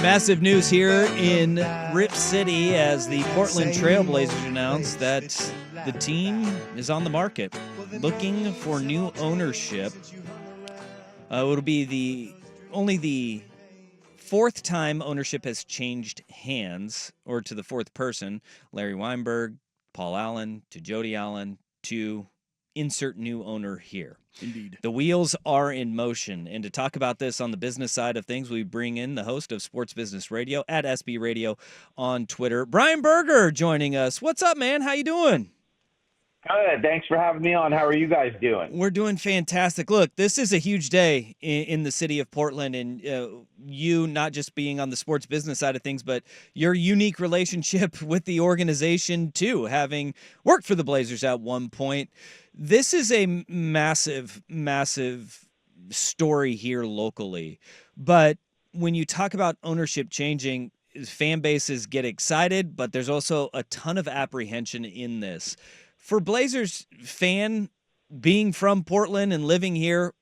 Massive news here in Rip City as the Portland Trailblazers announced that the team is on the market, looking for new ownership. It'll be only the fourth time ownership has changed hands, or to the fourth person, Larry Weinberg, Paul Allen, to Jody Allen, to insert new owner here. Indeed. The wheels are in motion. And to talk about this on the business side of things, we bring in the host of Sports Business Radio at SB Radio on Twitter, Brian Berger, joining us. What's up, man? How you doing? Good. Thanks for having me on. How are you guys doing? We're doing fantastic. Look, this is a huge day in the city of Portland, and you not just being on the sports business side of things, but your unique relationship with the organization too, having worked for the Blazers at one point. This is a massive, massive story here locally. But when you talk about ownership changing, fan bases get excited, but there's also a ton of apprehension in this. For Blazers fan being from Portland and living here,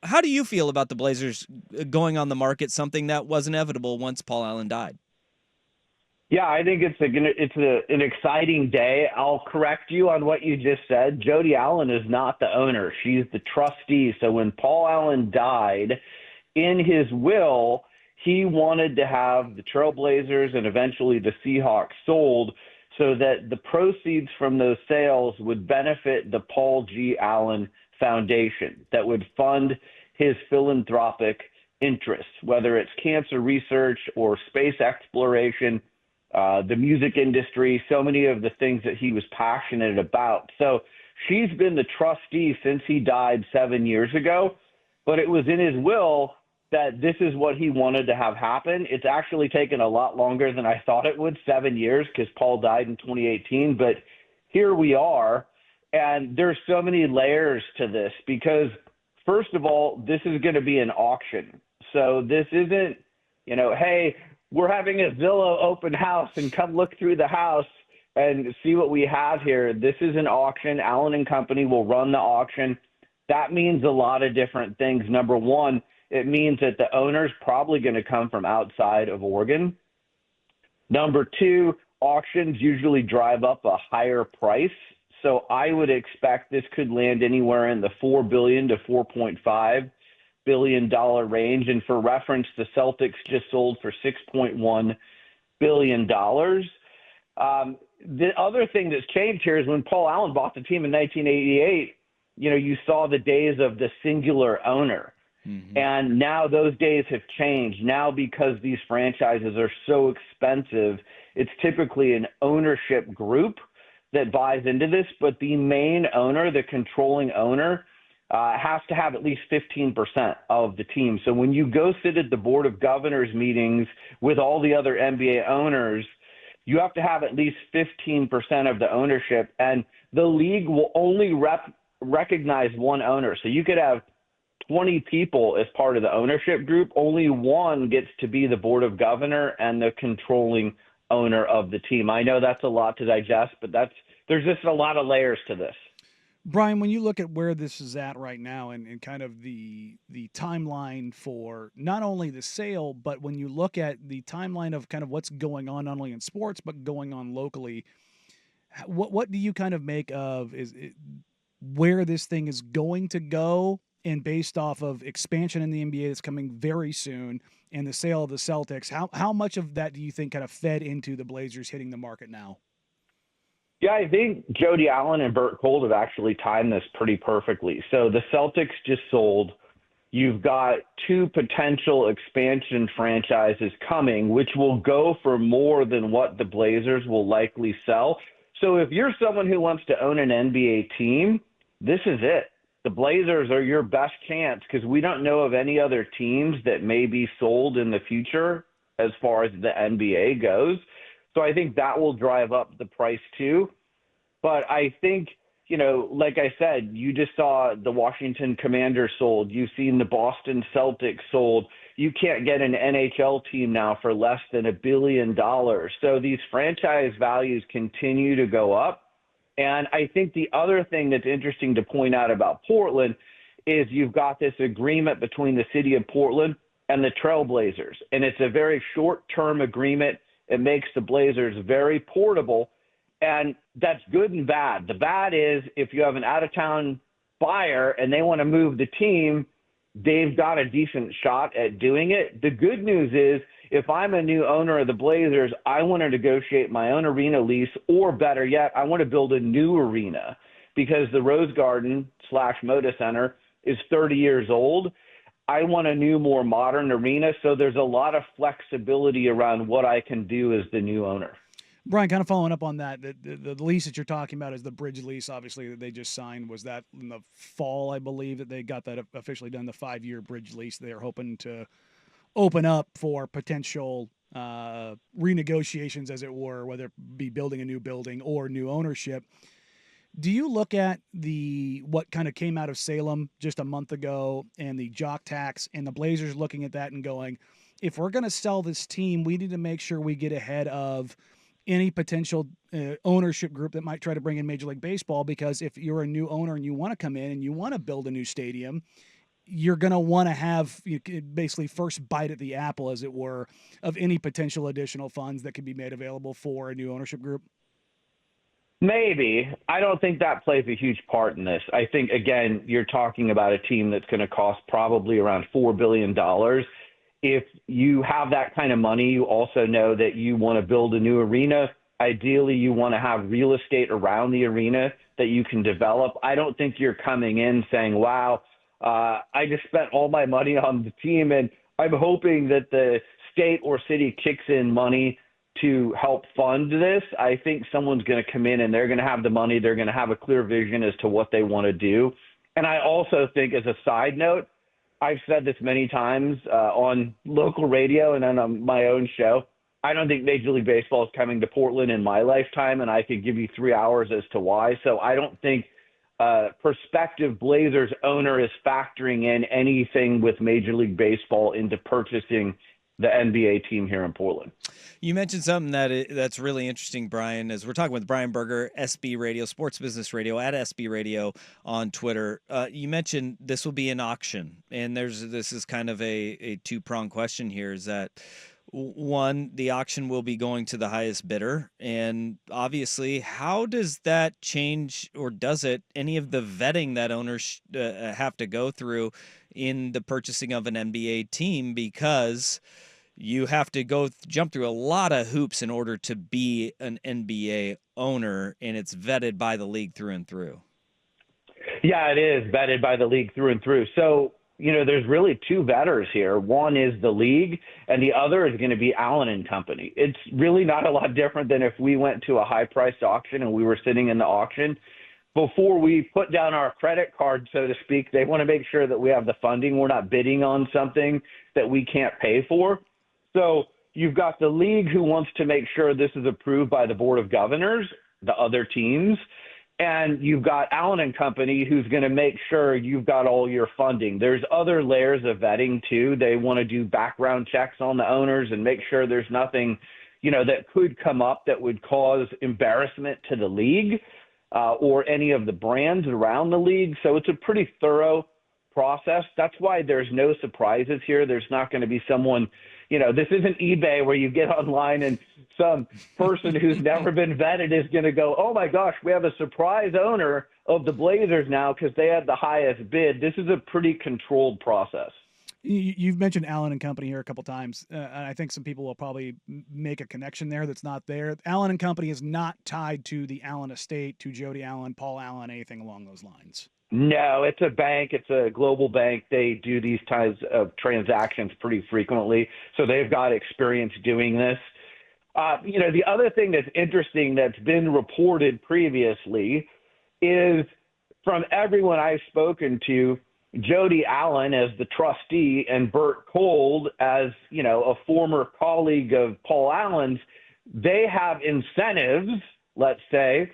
how do you feel about the Blazers going on the market, something that was inevitable once Paul Allen died? Yeah, I think it's an exciting day. I'll correct you on what you just said. Jody Allen is not the owner. She's the trustee. So when Paul Allen died, in his will, he wanted to have the Trailblazers and eventually the Seahawks sold so that the proceeds from those sales would benefit the Paul G. Allen Foundation that would fund his philanthropic interests, whether it's cancer research or space exploration, the music industry, so many of the things that he was passionate about. So she's been the trustee since he died 7 years ago, but it was in his will that this is what he wanted to have happen. It's actually taken a lot longer than I thought it would, 7 years, because Paul died in 2018. But here we are, and there's so many layers to this because, first of all, this is going to be an auction. So this isn't, hey, we're having a Zillow open house and come look through the house and see what we have here. This is an auction. Allen and Company will run the auction. That means a lot of different things. Number one, it means that the owner's probably going to come from outside of Oregon. Number two, auctions usually drive up a higher price. So I would expect this could land anywhere in the $4 billion to $4.5 billion range. And for reference, the Celtics just sold for $6.1 billion. The other thing that's changed here is when Paul Allen bought the team in 1988, you saw the days of the singular owner. Mm-hmm. And now those days have changed. Now, because these franchises are so expensive, it's typically an ownership group that buys into this. But the main owner, the controlling owner, has to have at least 15% of the team. So when you go sit at the board of governors meetings with all the other NBA owners, you have to have at least 15% of the ownership. And the league will only recognize one owner. So you could have 20 people as part of the ownership group. Only one gets to be the board of governor and the controlling owner of the team. I know that's a lot to digest, but there's just a lot of layers to this. Brian, when you look at where this is at right now and kind of the timeline for not only the sale, but when you look at the timeline of kind of what's going on not only in sports, but going on locally, what do you kind of make of where this thing is going to go? And based off of expansion in the NBA that's coming very soon and the sale of the Celtics, how much of that do you think kind of fed into the Blazers hitting the market now? Yeah, I think Jody Allen and Bert Kold have actually timed this pretty perfectly. So the Celtics just sold. You've got two potential expansion franchises coming, which will go for more than what the Blazers will likely sell. So if you're someone who wants to own an NBA team, this is it. The Blazers are your best chance because we don't know of any other teams that may be sold in the future as far as the NBA goes. So I think that will drive up the price too. But I think, like I said, you just saw the Washington Commanders sold. You've seen the Boston Celtics sold. You can't get an NHL team now for less than $1 billion. So these franchise values continue to go up. And I think the other thing that's interesting to point out about Portland is you've got this agreement between the city of Portland and the Trailblazers. And it's a very short-term agreement. It makes the Blazers very portable, and that's good and bad. The bad is if you have an out-of-town buyer and they want to move the team, they've got a decent shot at doing it. The good news is if I'm a new owner of the Blazers, I want to negotiate my own arena lease, or better yet, I want to build a new arena because the Rose Garden / Moda Center is 30 years old. I want a new, more modern arena, so there's a lot of flexibility around what I can do as the new owner. Brian, kind of following up on that, the lease that you're talking about is the bridge lease, obviously, that they just signed. Was that in the fall, I believe, that they got that officially done, the 5-year bridge lease they're hoping to open up for potential renegotiations, as it were, whether it be building a new building or new ownership. Do you look at what kind of came out of Salem just a month ago and the jock tax and the Blazers looking at that and going, if we're going to sell this team, we need to make sure we get ahead of any potential ownership group that might try to bring in Major League Baseball, because if you're a new owner and you want to come in and you want to build a new stadium, you're going to want to have basically first bite at the apple, as it were, of any potential additional funds that could be made available for a new ownership group? Maybe. I don't think that plays a huge part in this. I think, again, you're talking about a team that's going to cost probably around $4 billion. If you have that kind of money, you also know that you want to build a new arena. Ideally, you want to have real estate around the arena that you can develop. I don't think you're coming in saying, wow, I just spent all my money on the team, and I'm hoping that the state or city kicks in money to help fund this. I think someone's going to come in and they're going to have the money. They're going to have a clear vision as to what they want to do. And I also think, as a side note, I've said this many times on local radio and on my own show, I don't think Major League Baseball is coming to Portland in my lifetime, and I could give you 3 hours as to why. So I don't think prospective Blazers owner is factoring in anything with Major League Baseball into purchasing the NBA team here in Portland. You mentioned something that's really interesting, Brian, as we're talking with Brian Berger, SB Radio, Sports Business Radio, at SB Radio on Twitter. You mentioned this will be an auction, and this is kind of a two-pronged question here, is that, one, the auction will be going to the highest bidder, and obviously, how does that change, or does it, any of the vetting that owners have to go through in the purchasing of an NBA team, because you have to jump through a lot of hoops in order to be an NBA owner, and it's vetted by the league through and through. Yeah, it is vetted by the league through and through. So, there's really two vetters here. One is the league, and the other is going to be Allen and Company. It's really not a lot different than if we went to a high-priced auction and we were sitting in the auction. Before we put down our credit card, so to speak, they want to make sure that we have the funding. We're not bidding on something that we can't pay for. So you've got the league who wants to make sure this is approved by the Board of Governors, the other teams, and you've got Allen and Company who's going to make sure you've got all your funding. There's other layers of vetting too. They want to do background checks on the owners and make sure there's nothing, that could come up that would cause embarrassment to the league or any of the brands around the league. So it's a pretty thorough process. That's why there's no surprises here. There's not going to be someone, this isn't eBay where you get online and some person who's never been vetted is going to go, oh my gosh, we have a surprise owner of the Blazers now because they had the highest bid. This is a pretty controlled process. You've mentioned Allen and Company here a couple times, and I think some people will probably make a connection there that's not there. Allen and Company is not tied to the Allen estate, to Jody Allen, Paul Allen, anything along those lines. No, it's a bank. It's a global bank. They do these types of transactions pretty frequently, so they've got experience doing this. The other thing that's interesting that's been reported previously is from everyone I've spoken to, Jody Allen as the trustee and Bert Kold as, a former colleague of Paul Allen's, they have incentives, let's say,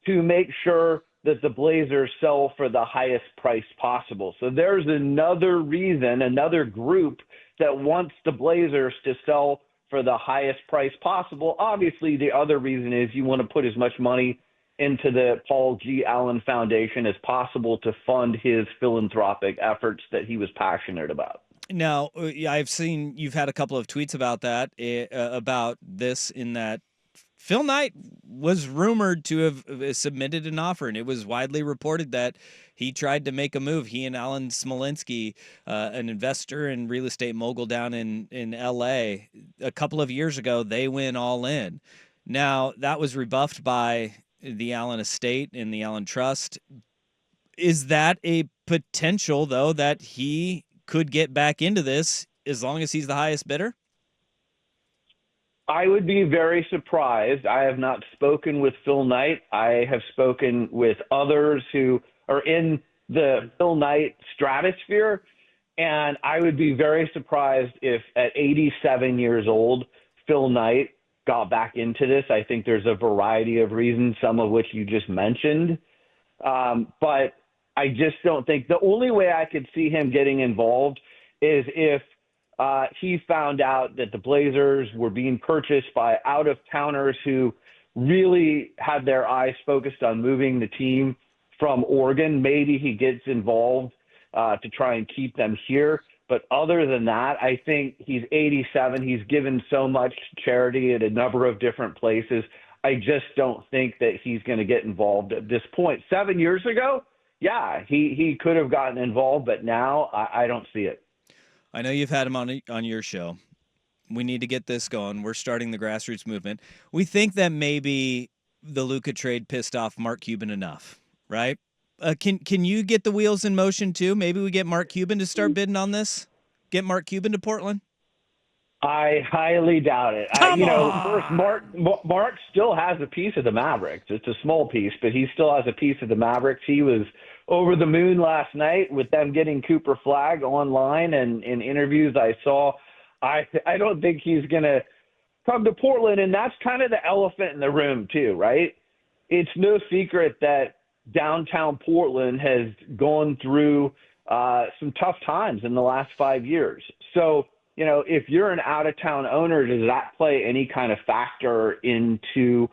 to make sure that the Blazers sell for the highest price possible. So there's another reason, another group that wants the Blazers to sell for the highest price possible. Obviously, the other reason is you want to put as much money into the Paul G. Allen Foundation as possible to fund his philanthropic efforts that he was passionate about. Now, I've seen you've had a couple of tweets about that, about this, in that Phil Knight was rumored to have submitted an offer, and it was widely reported that he tried to make a move. He and Alan Smolinski, an investor and real estate mogul down in L.A., a couple of years ago, they went all in. Now, that was rebuffed by the Allen estate and the Allen Trust. Is that a potential, though, that he could get back into this as long as he's the highest bidder? I would be very surprised. I have not spoken with Phil Knight. I have spoken with others who are in the Phil Knight stratosphere, and I would be very surprised if at 87 years old, Phil Knight got back into this. I think there's a variety of reasons, some of which you just mentioned. But I just don't think the only way I could see him getting involved is if he found out that the Blazers were being purchased by out-of-towners who really had their eyes focused on moving the team from Oregon. Maybe he gets involved to try and keep them here. But other than that, I think he's 87. He's given so much charity at a number of different places. I just don't think that he's going to get involved at this point. 7 years ago, yeah, he could have gotten involved, but now I don't see it. I know you've had him on your show. We need to get this going. We're starting the grassroots movement. We think that maybe the Luka trade pissed off Mark Cuban enough, right? Can you get the wheels in motion too? Maybe we get Mark Cuban to start bidding on this. Get Mark Cuban to Portland. I highly doubt it. Come on! First, Mark still has a piece of the Mavericks. It's a small piece, but he still has a piece of the Mavericks. He was over the moon last night with them getting Cooper Flag online, and in interviews I saw. I don't think he's going to come to Portland, and that's kind of the elephant in the room too, right? It's no secret that downtown Portland has gone through some tough times in the last 5 years. So, if you're an out-of-town owner, does that play any kind of factor into,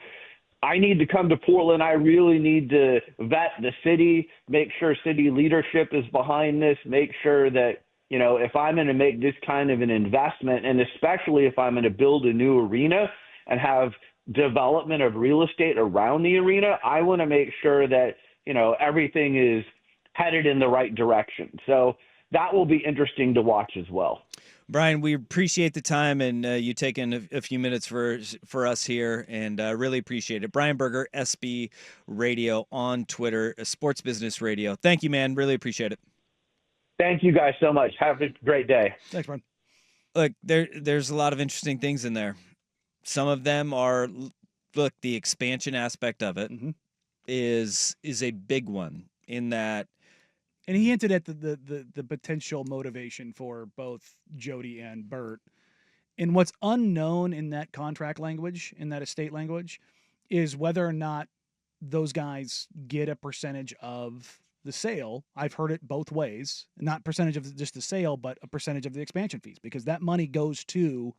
I need to come to Portland, I really need to vet the city, make sure city leadership is behind this, make sure that, if I'm going to make this kind of an investment, and especially if I'm going to build a new arena and have development of real estate around the arena, I want to make sure that, everything is headed in the right direction. So that will be interesting to watch as well. Brian, we appreciate the time and you taking a few minutes for us here, and really appreciate it. Brian Berger, SB Radio on Twitter, Sports Business Radio. Thank you, man. Really appreciate it. Thank you guys so much. Have a great day. Thanks, Brian. Look, there's a lot of interesting things in there. Some of them are, look, the expansion aspect of it is a big one in that. And he hinted at the potential motivation for both Jody and Bert. And what's unknown in that contract language, in that estate language, is whether or not those guys get a percentage of the sale. I've heard it both ways, not percentage of just the sale, but a percentage of the expansion fees, because that money goes to.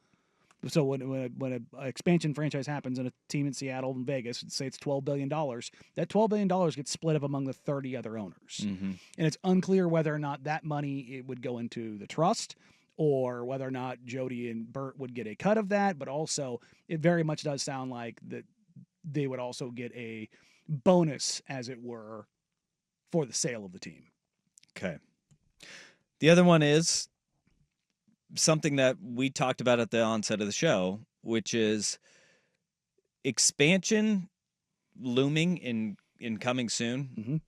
So when an expansion franchise happens in a team in Seattle and Vegas, say it's $12 billion, that $12 billion gets split up among the 30 other owners. And it's unclear whether or not that money it would go into the trust or whether or not Jody and Bert would get a cut of that. But also, it very much does sound like that they would also get a bonus, as it were, for the sale of the team. Okay. The other one is something that we talked about at the onset of the show, which is expansion looming in coming soon.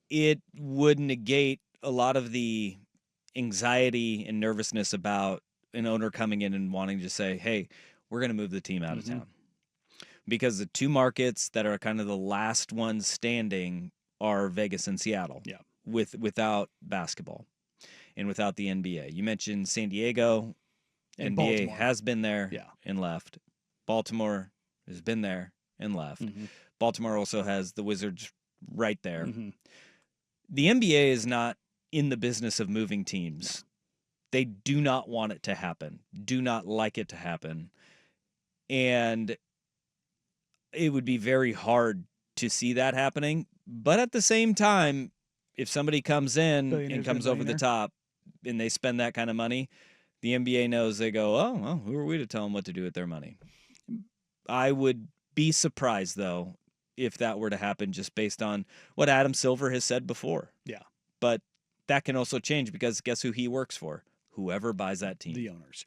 It would negate a lot of the anxiety and nervousness about an owner coming in and wanting to say, hey, we're going to move the team out of town. Because the two markets that are kind of the last ones standing are Vegas and Seattle. Yeah. Without basketball. And without the NBA. You mentioned San Diego. And NBA Baltimore has been there and left. Baltimore has been there and left. Baltimore also has the Wizards right there. The NBA is not in the business of moving teams. They do not want it to happen, do not like it to happen. And it would be very hard to see that happening. But at the same time, if somebody comes in and comes over the top, and they spend that kind of money, the NBA knows. They go, oh, well, who are we to tell them what to do with their money? I would be surprised, though, if that were to happen, just based on what Adam Silver has said before. Yeah. But that can also change, because guess who he works for? Whoever buys that team. The owners.